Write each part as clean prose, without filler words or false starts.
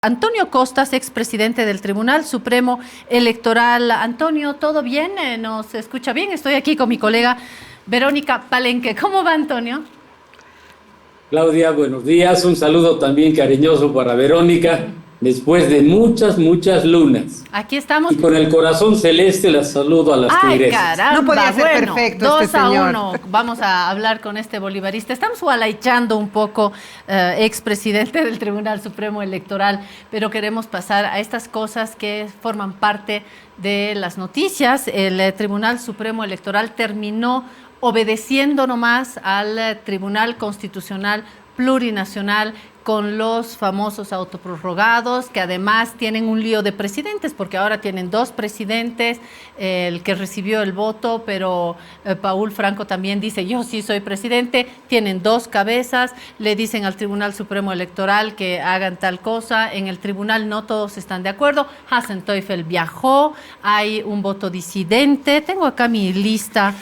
Antonio Costas, expresidente del Tribunal Supremo Electoral. Antonio, ¿todo bien? ¿Nos escucha bien? Estoy aquí con mi colega Verónica Palenque. ¿Cómo va, Antonio? Claudia, buenos días. Un saludo también cariñoso para Verónica, después de muchas lunas. Aquí estamos. Y con el corazón celeste la saludo a las ¡Ay, tigresas. caramba! No podía ser Bueno, perfecto 2-1. Vamos a hablar con este bolivarista. Estamos gualaichando un poco, expresidente del Tribunal Supremo Electoral, pero queremos pasar a estas cosas que forman parte de las noticias. El Tribunal Supremo Electoral terminó obedeciendo nomás al Tribunal Constitucional Plurinacional con los famosos autoprorrogados, que además tienen un lío de presidentes, porque ahora tienen dos presidentes, el que recibió el voto, pero Paul Franco también dice, yo sí soy presidente, tienen dos cabezas, le dicen al Tribunal Supremo Electoral que hagan tal cosa, en el tribunal no todos están de acuerdo, Hassan Teufel viajó, hay un voto disidente, tengo acá mi lista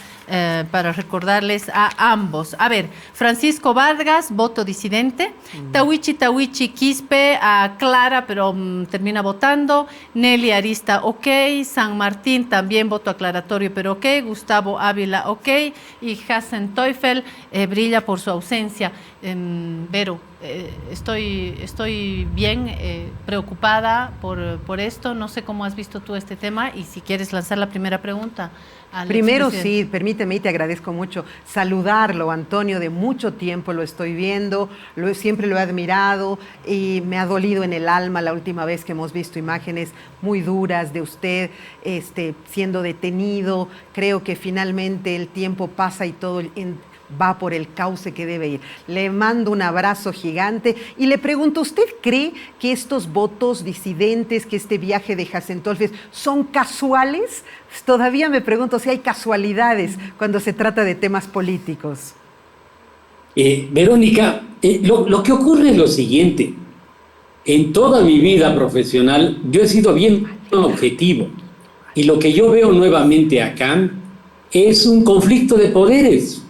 para recordarles a ambos. A ver, Francisco Vargas, voto disidente. Tawichi Quispe, aclara, pero termina votando. Nelly Arista, ok. San Martín, también voto aclaratorio, pero ok. Gustavo Ávila, ok. Y Hassan Teufel brilla por su ausencia. Vero, estoy bien preocupada por esto. No sé cómo has visto tú este tema y si quieres lanzar la primera pregunta. Primero sí, permíteme y te agradezco mucho saludarlo, Antonio, de mucho tiempo lo estoy viendo, siempre lo he admirado y me ha dolido en el alma la última vez que hemos visto imágenes muy duras de usted siendo detenido. Creo que finalmente el tiempo pasa y todo va por el cauce que debe ir. Le mando un abrazo gigante y le pregunto, ¿usted cree que estos votos disidentes, que este viaje de Hassan Teufel son casuales? Todavía me pregunto si hay casualidades cuando se trata de temas políticos. Verónica, lo que ocurre es lo siguiente. En toda mi vida profesional yo he sido bien objetivo y lo que yo veo nuevamente acá es un conflicto de poderes.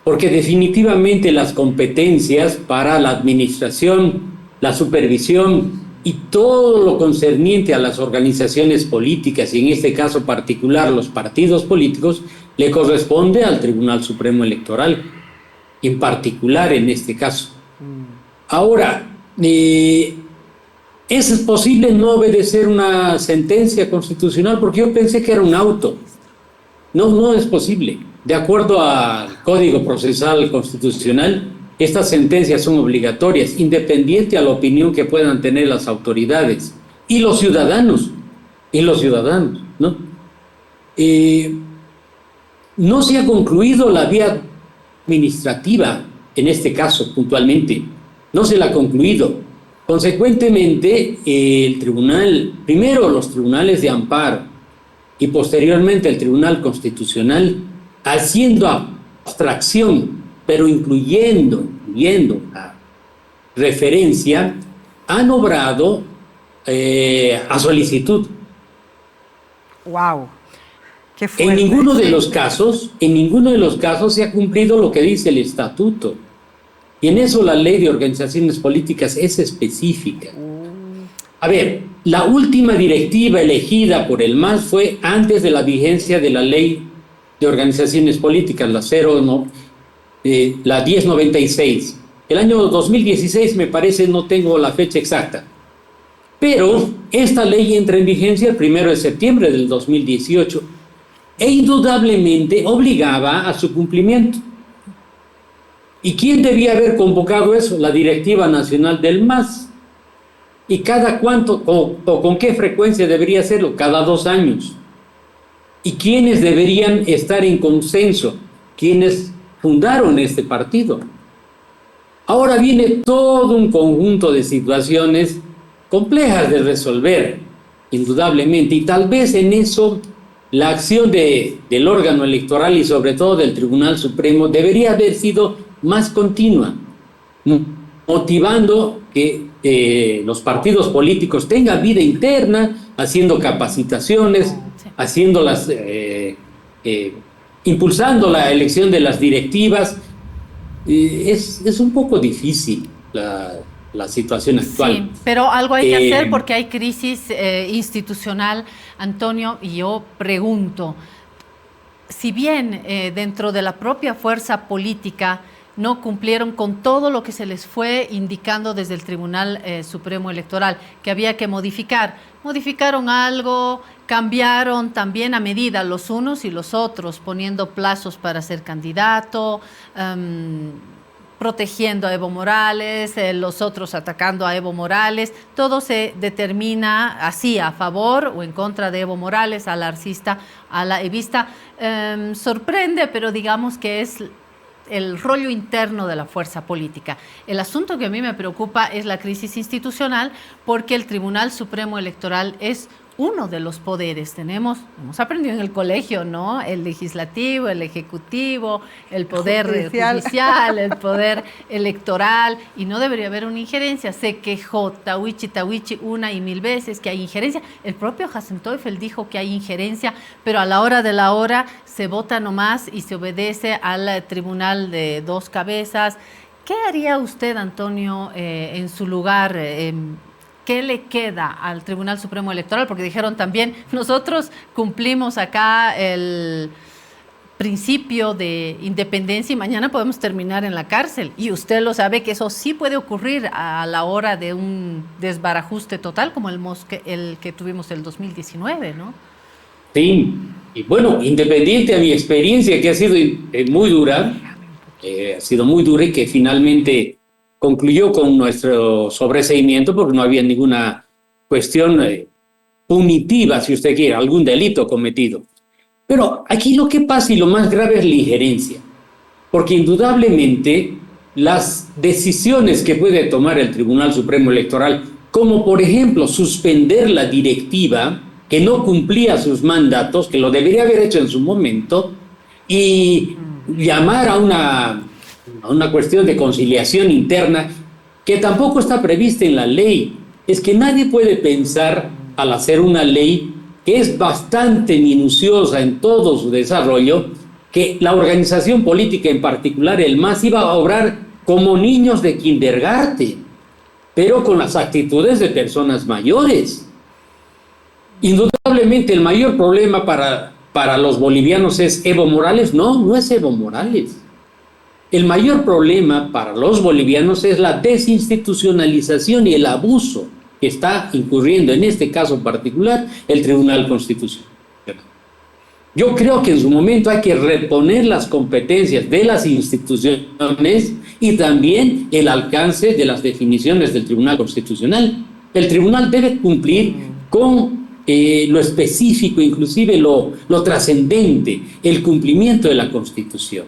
Porque definitivamente las competencias para la administración, la supervisión y todo lo concerniente a las organizaciones políticas, y en este caso particular los partidos políticos, le corresponde al Tribunal Supremo Electoral, en particular en este caso. Ahora, ¿es posible no obedecer una sentencia constitucional? Porque yo pensé que era un auto. No es posible. De acuerdo al Código Procesal Constitucional, estas sentencias son obligatorias, independiente a la opinión que puedan tener las autoridades y los ciudadanos, ¿no? No se ha concluido la vía administrativa, en este caso puntualmente, no se la ha concluido. Consecuentemente, el tribunal, primero los tribunales de amparo y posteriormente el Tribunal Constitucional, haciendo abstracción, pero incluyendo la referencia, han obrado a solicitud. ¡Wow! ¡Qué fuerte! En ninguno de los casos se ha cumplido lo que dice el estatuto. Y en eso la ley de organizaciones políticas es específica. A ver, la última directiva elegida por el MAS fue antes de la vigencia de la ley de organizaciones políticas, la 1096. El año 2016 me parece, no tengo la fecha exacta. Pero esta ley entra en vigencia el 1 de septiembre del 2018 e indudablemente obligaba a su cumplimiento. ¿Y quién debía haber convocado eso? La Directiva Nacional del MAS. ¿Y cada cuánto o con qué frecuencia debería hacerlo? Cada 2 años. ¿Y quiénes deberían estar en consenso? ¿Quiénes fundaron este partido? Ahora viene todo un conjunto de situaciones complejas de resolver, indudablemente, y tal vez en eso la acción del órgano electoral y sobre todo del Tribunal Supremo debería haber sido más continua, motivando que los partidos políticos tengan vida interna, haciendo capacitaciones, impulsando la elección de las directivas. Es un poco difícil la situación actual. Sí, pero algo hay que hacer porque hay crisis institucional, Antonio, y yo pregunto, si bien dentro de la propia fuerza política no cumplieron con todo lo que se les fue indicando desde el Tribunal Supremo Electoral, que había que modificar, modificaron algo, cambiaron también a medida los unos y los otros, poniendo plazos para ser candidato, protegiendo a Evo Morales, los otros atacando a Evo Morales, todo se determina así, a favor o en contra de Evo Morales, a la arcista, a la evista. Sorprende, pero digamos que es el rollo interno de la fuerza política. El asunto que a mí me preocupa es la crisis institucional, porque el Tribunal Supremo Electoral es uno de los poderes. Hemos aprendido en el colegio, ¿no? El legislativo, el ejecutivo, el poder judicial, el poder electoral, y no debería haber una injerencia. Se quejó Tawichi una y mil veces que hay injerencia. El propio Hassan Teufel dijo que hay injerencia, pero a la hora de la hora se vota nomás y se obedece al tribunal de dos cabezas. ¿Qué haría usted, Antonio, en su lugar? ¿Qué le queda al Tribunal Supremo Electoral? Porque dijeron también, nosotros cumplimos acá el principio de independencia y mañana podemos terminar en la cárcel. Y usted lo sabe que eso sí puede ocurrir a la hora de un desbarajuste total como el que tuvimos el 2019, ¿no? Sí, y bueno, independiente de mi experiencia, que ha sido muy dura, ha sido muy dura y que finalmente concluyó con nuestro sobreseimiento porque no había ninguna cuestión punitiva, si usted quiere, algún delito cometido. Pero aquí lo que pasa y lo más grave es la injerencia, porque indudablemente las decisiones que puede tomar el Tribunal Supremo Electoral, como por ejemplo suspender la directiva que no cumplía sus mandatos, que lo debería haber hecho en su momento, y llamar a una cuestión de conciliación interna que tampoco está prevista en la ley. Es que nadie puede pensar al hacer una ley que es bastante minuciosa en todo su desarrollo, que la organización política, en particular el MAS, iba a obrar como niños de kindergarten, pero con las actitudes de personas mayores. Indudablemente el mayor problema para los bolivianos es Evo Morales. No es Evo Morales. El mayor problema para los bolivianos es la desinstitucionalización y el abuso que está incurriendo en este caso particular el Tribunal Constitucional. Yo creo que en su momento hay que reponer las competencias de las instituciones y también el alcance de las definiciones del Tribunal Constitucional. El tribunal debe cumplir con lo específico, inclusive lo trascendente, el cumplimiento de la Constitución.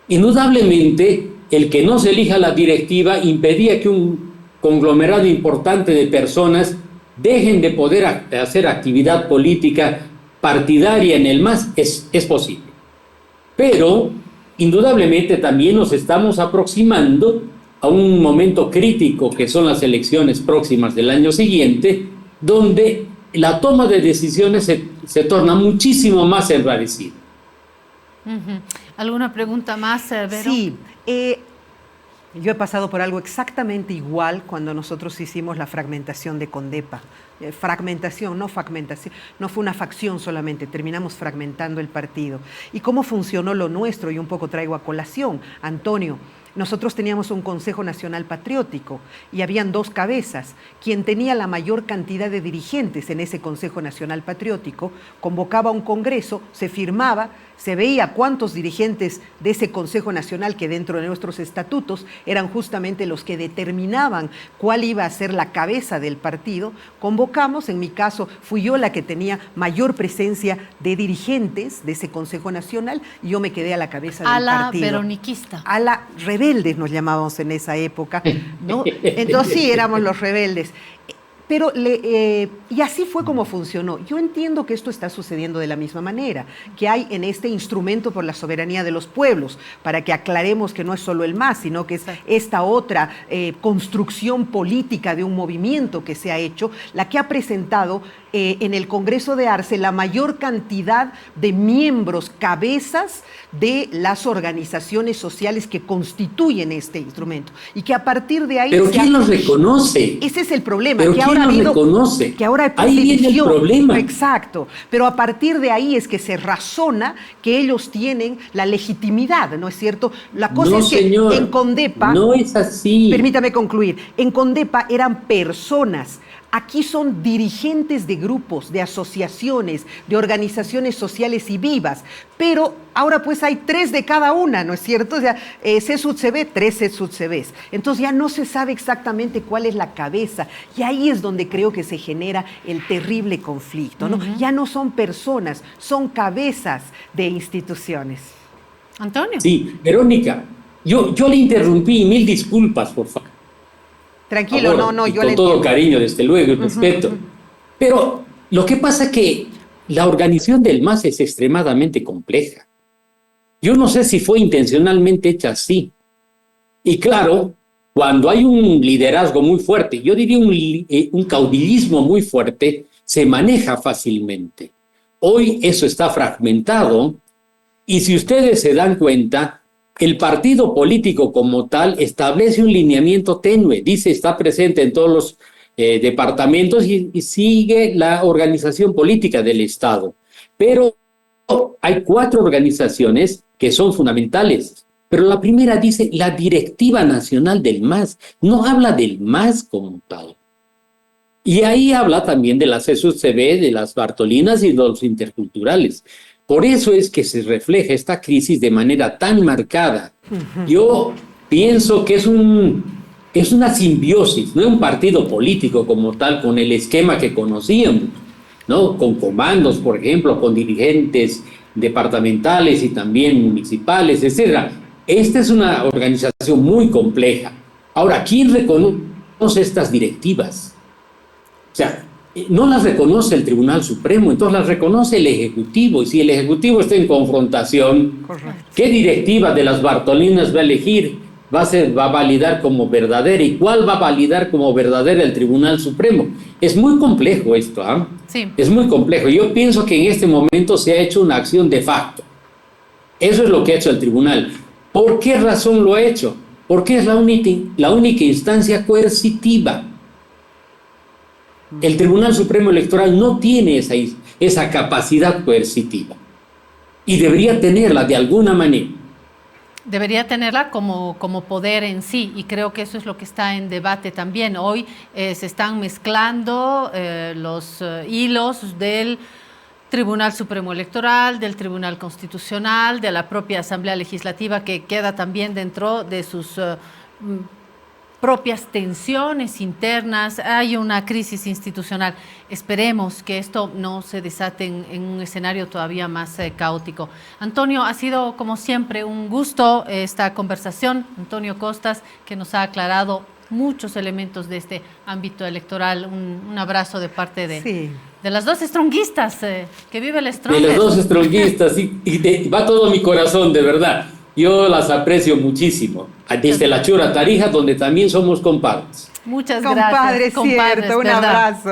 Indudablemente, el que no se elija la directiva impedía que un conglomerado importante de personas dejen de poder hacer actividad política partidaria en el MAS. Es posible. Pero, indudablemente, también nos estamos aproximando a un momento crítico que son las elecciones próximas del año siguiente, donde la toma de decisiones se torna muchísimo más enrarecida. ¿Alguna pregunta más, Vero? Sí, yo he pasado por algo exactamente igual cuando nosotros hicimos la fragmentación de Condepa. Fragmentación, no fragmentación, no fue una facción solamente, terminamos fragmentando el partido. ¿Y cómo funcionó lo nuestro? Y un poco traigo a colación, Antonio. Nosotros teníamos un Consejo Nacional Patriótico y habían dos cabezas. Quien tenía la mayor cantidad de dirigentes en ese Consejo Nacional Patriótico convocaba un congreso, se firmaba, se veía cuántos dirigentes de ese Consejo Nacional, que dentro de nuestros estatutos eran justamente los que determinaban cuál iba a ser la cabeza del partido. Convocamos, en mi caso fui yo la que tenía mayor presencia de dirigentes de ese Consejo Nacional y yo me quedé a la cabeza del partido. A la veroniquista. A la rebeldes nos llamábamos en esa época, ¿no? Entonces sí, éramos los rebeldes. Pero y así fue como funcionó. Yo entiendo que esto está sucediendo de la misma manera, que hay en este instrumento por la soberanía de los pueblos, para que aclaremos que no es solo el MAS, sino que es esta otra construcción política de un movimiento que se ha hecho, la que ha presentado en el Congreso de Arce la mayor cantidad de miembros, cabezas de las organizaciones sociales que constituyen este instrumento. Y que a partir de ahí... ¿Pero quién los reconoce? Ese es el problema. ¿Pero que quién ahora los habido, reconoce? Que ahora hay ahí viene el problema. Exacto. Pero a partir de ahí es que se razona que ellos tienen la legitimidad, ¿no es cierto? La cosa es que señor, en Condepa... no es así. Permítame concluir. En Condepa eran personas. Aquí son dirigentes de grupos, de asociaciones, de organizaciones sociales y vivas, pero ahora pues hay 3 de cada una, ¿no es cierto? O sea, CESUD-CB, 3 CESUD-CBs. Entonces ya no se sabe exactamente cuál es la cabeza, y ahí es donde creo que se genera el terrible conflicto, ¿no? Ya no son personas, son cabezas de instituciones. Antonio. Sí, Verónica, yo le interrumpí, 1000 disculpas, por favor. Tranquilo, favor, yo con le todo entiendo. cariño, desde luego, y respeto. Pero lo que pasa es que la organización del MAS es extremadamente compleja. Yo no sé si fue intencionalmente hecha así. Y claro, cuando hay un liderazgo muy fuerte, yo diría un caudillismo muy fuerte, se maneja fácilmente. Hoy eso está fragmentado, y si ustedes se dan cuenta, el partido político como tal establece un lineamiento tenue, dice está presente en todos los departamentos y sigue la organización política del Estado. Pero hay 4 organizaciones que son fundamentales. Pero la primera dice la Directiva Nacional del MAS, no habla del MAS como tal. Y ahí habla también de la CESUD-CB, de las Bartolinas y de los interculturales. Por eso es que se refleja esta crisis de manera tan marcada. Yo pienso que es una simbiosis, no es un partido político como tal, con el esquema que conocíamos, ¿no? Con comandos, por ejemplo, con dirigentes departamentales y también municipales, etc. Esta es una organización muy compleja. Ahora, ¿quién reconoce estas directivas? O sea, no las reconoce el Tribunal Supremo, entonces las reconoce el Ejecutivo, y si el Ejecutivo está en confrontación, ¿qué directiva de las Bartolinas va a elegir? Va a validar como verdadera, y cuál va a validar como verdadera el Tribunal Supremo. Es muy complejo esto, ¿ah? Sí. Es muy complejo. Yo pienso que en este momento se ha hecho una acción de facto. Eso es lo que ha hecho el tribunal. ¿Por qué razón lo ha hecho? Porque es la única instancia coercitiva. El Tribunal Supremo Electoral no tiene esa capacidad coercitiva, y debería tenerla de alguna manera. Debería tenerla como poder en sí, y creo que eso es lo que está en debate también. Hoy se están mezclando los hilos del Tribunal Supremo Electoral, del Tribunal Constitucional, de la propia Asamblea Legislativa, que queda también dentro de sus propias tensiones internas. Hay una crisis institucional. Esperemos que esto no se desate en un escenario todavía más caótico. Antonio, ha sido como siempre un gusto esta conversación. Antonio Costas, que nos ha aclarado muchos elementos de este ámbito electoral. Un abrazo de parte de las 2 stronguistas, que vive el strong. De las 2 stronguistas, y va todo mi corazón, de verdad. Yo las aprecio muchísimo. Desde la Chura Tarija, donde también somos compadres. Muchas gracias. Compadre, cierto, un abrazo.